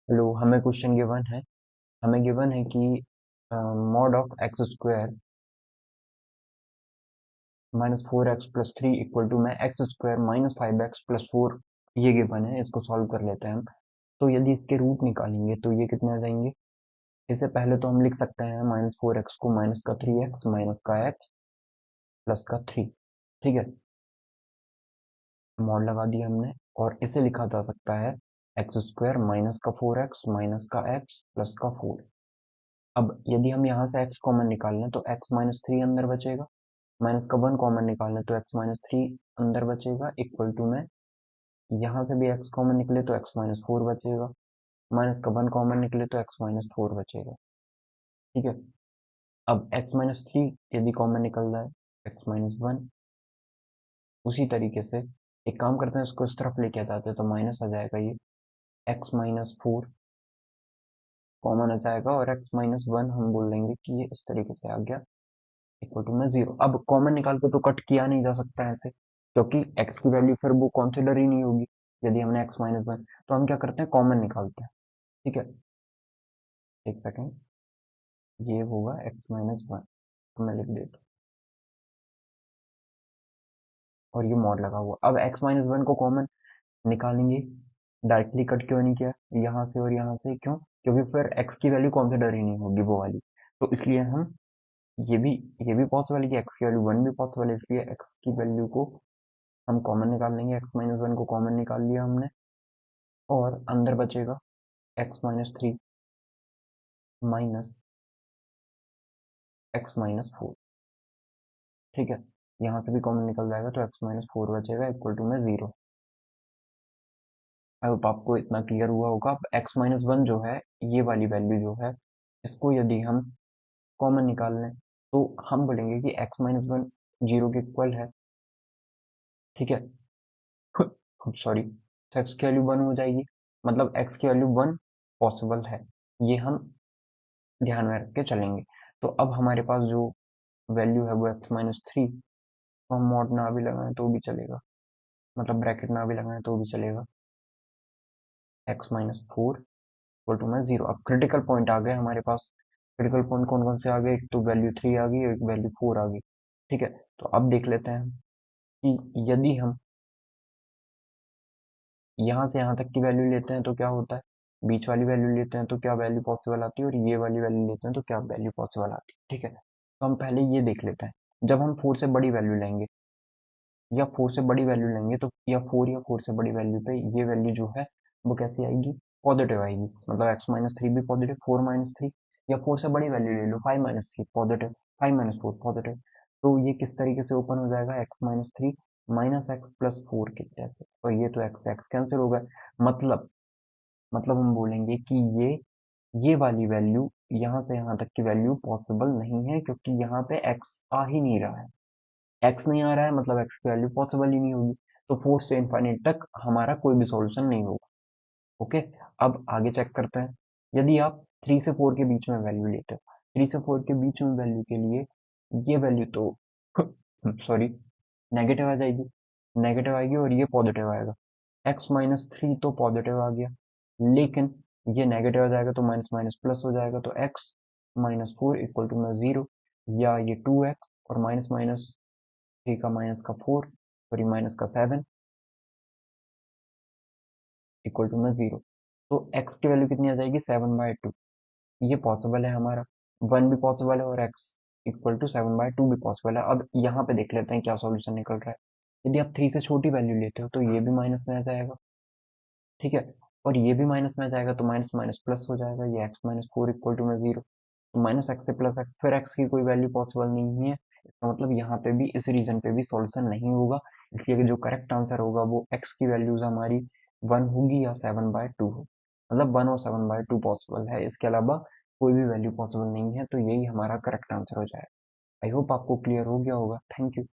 Hello, हमें question given है। हमें गिवन है कि mod of x square minus 4x plus 3 equal to में x square minus 5x plus 4 ये गिवन है। इसको सॉल्व कर लेते हैं हम। तो यदि इसके रूट निकालेंगे तो ये कितने आ जाएंगे। इससे पहले तो हम लिख सकते हैं -4x को माइनस का 3x माइनस का x प्लस का 3। ठीक है, मॉड लगा दिया हमने। और इसे लिखा जा सकता है एक्स स्क्वायर माइनस का 4x माइनस का x प्लस का 4। अब यदि हम यहाँ से x कॉमन निकाल लें तो x माइनस 3 अंदर बचेगा, माइनस का 1 कॉमन निकालना तो x माइनस 3 अंदर बचेगा इक्वल टू में यहाँ से भी x कॉमन निकले तो x माइनस 4 बचेगा, माइनस का 1 कॉमन निकले तो x माइनस 4 बचेगा। ठीक है, अब x माइनस 3 यदि कॉमन निकल जाए x माइनस 1। उसी तरीके से एक काम करते हैं, इसको इस तरफ लेके जाते हैं तो माइनस आ जाएगा, ये x माइनस 4 कॉमन आ जाएगा और x माइनस 1 हम बोल देंगे कि ये इस तरीके से आ गया इक्वल टू में 0। अब कॉमन निकाल के तो कट किया नहीं जा सकता ऐसे, क्योंकि x की वैल्यू फिर वो कंसिडर ही नहीं होगी यदि हमने x माइनस 1। तो हम क्या करते हैं, कॉमन निकालते हैं। ठीक है, एक सेकेंड, ये होगा x माइनस 1, तो मैं लिख देता हूँ और ये मॉड लगा हुआ। अब x माइनस 1 को कॉमन निकालेंगे, डायरेक्टली कट क्यों नहीं किया यहाँ से और यहाँ से, क्यों? क्योंकि फिर x की वैल्यू कंसिडर ही नहीं होगी वो वाली। तो इसलिए हम ये भी ये भी पॉसिबल है कि x की वैल्यू 1 भी पॉसिबल है, इसलिए x की वैल्यू को हम कॉमन निकाल लेंगे। x माइनस 1 को कॉमन निकाल लिया हमने और अंदर बचेगा x minus 3 minus x minus 4। ठीक है, यहाँ से भी कॉमन निकल जाएगा तो x माइनस 4 बचेगा इक्वल टू में 0। आई होप आपको इतना क्लियर हुआ होगा। अब x माइनस 1 जो है, ये वाली वैल्यू जो है, इसको यदि हम कॉमन निकाल लें तो हम बोलेंगे कि x माइनस 1 जीरो के इक्वल है। ठीक है, सॉरी, तो x की वैल्यू 1 हो जाएगी, मतलब x की वैल्यू 1 पॉसिबल है। ये हम ध्यान में रख के चलेंगे। तो अब हमारे पास जो वैल्यू है वो x माइनस 3, हम मॉड ना भी लगाएं तो भी चलेगा, मतलब ब्रैकेट ना भी लगाएं तो भी चलेगा, x माइनस 4 इक्वल टू में 0। अब क्रिटिकल पॉइंट आ गए हमारे पास। क्रिटिकल पॉइंट कौन कौन से आ गए, एक तो वैल्यू 3 आ गई और एक वैल्यू 4 आ गई। ठीक है, तो अब देख लेते हैं कि यदि हम यहाँ से यहाँ तक की वैल्यू लेते हैं तो क्या होता है, बीच वाली वैल्यू लेते हैं तो क्या वैल्यू पॉसिबल आती है, और ये वाली वैल्यू लेते हैं तो क्या वैल्यू पॉसिबल आती है। ठीक है, तो हम पहले ये देख लेते हैं। जब हम 4 से बड़ी वैल्यू लेंगे या 4 से बड़ी वैल्यू लेंगे तो या 4 से बड़ी वैल्यू पे ये वैल्यू जो है वो कैसी आएगी, पॉजिटिव आएगी। मतलब x माइनस 3 भी पॉजिटिव, 4 माइनस 3, या 4 से बड़ी वैल्यू ले लो 5 माइनस 3 पॉजिटिव, 5 माइनस 4 पॉजिटिव। तो ये किस तरीके से ओपन हो जाएगा, x minus 3 minus x plus 4 के जैसे, और ये तो x कैंसिल हो गए। मतलब मतलब हम बोलेंगे कि ये वाली वैल्यू यहाँ से यहाँ तक की वैल्यू पॉसिबल नहीं है, क्योंकि यहाँ पे x आ ही नहीं रहा है। x नहीं आ रहा है मतलब x की वैल्यू पॉसिबल ही नहीं होगी। तो 4 से इनफाइनाइट तक हमारा कोई भी सॉल्यूशन नहीं होगा। ओके, अब आगे चेक करते हैं। यदि आप 3 से 4 के बीच में वैल्यू लेते हो, 3 से 4 के बीच में वैल्यू के लिए ये वैल्यू तो सॉरी नेगेटिव आ जाएगी, नेगेटिव आएगी और ये पॉजिटिव आएगा। x माइनस 3 तो पॉजिटिव आ गया, लेकिन ये नेगेटिव आ जाएगा तो माइनस माइनस प्लस हो जाएगा, तो x माइनस 4 इक्वल टू में 0, या ये 2x और माइनस माइनस 3 का माइनस का 4, सॉरी माइनस का 7 इक्वल टू में 0। तो x की वैल्यू कितनी आ जाएगी, 7/2। ये पॉसिबल है हमारा, 1 भी पॉसिबल है और x इक्वल टू 7/2 भी पॉसिबल है। अब यहाँ पे देख लेते हैं क्या सॉल्यूशन निकल रहा है। यदि आप 3 से छोटी वैल्यू लेते हो तो ये भी माइनस में आ जाएगा। ठीक है, और ये भी माइनस में आ जाएगा तो माइनस माइनस प्लस हो जाएगा, ये x माइनस 4 इक्वल टू में 0। तो माइनस एक्स से प्लस एक्स, फिर x की कोई वैल्यू पॉसिबल नहीं है। इसका मतलब यहाँ पे भी, इस रीजन पे भी सॉल्यूशन नहीं होगा। इसलिए जो करेक्ट आंसर होगा वो x की वैल्यूज हमारी 1 होगी या 7/2 हो, मतलब 1 और 7/2 पॉसिबल है, इसके अलावा कोई भी वैल्यू पॉसिबल नहीं है। तो यही हमारा करेक्ट आंसर हो जाएगा। आई होप आपको क्लियर हो गया होगा। Thank you.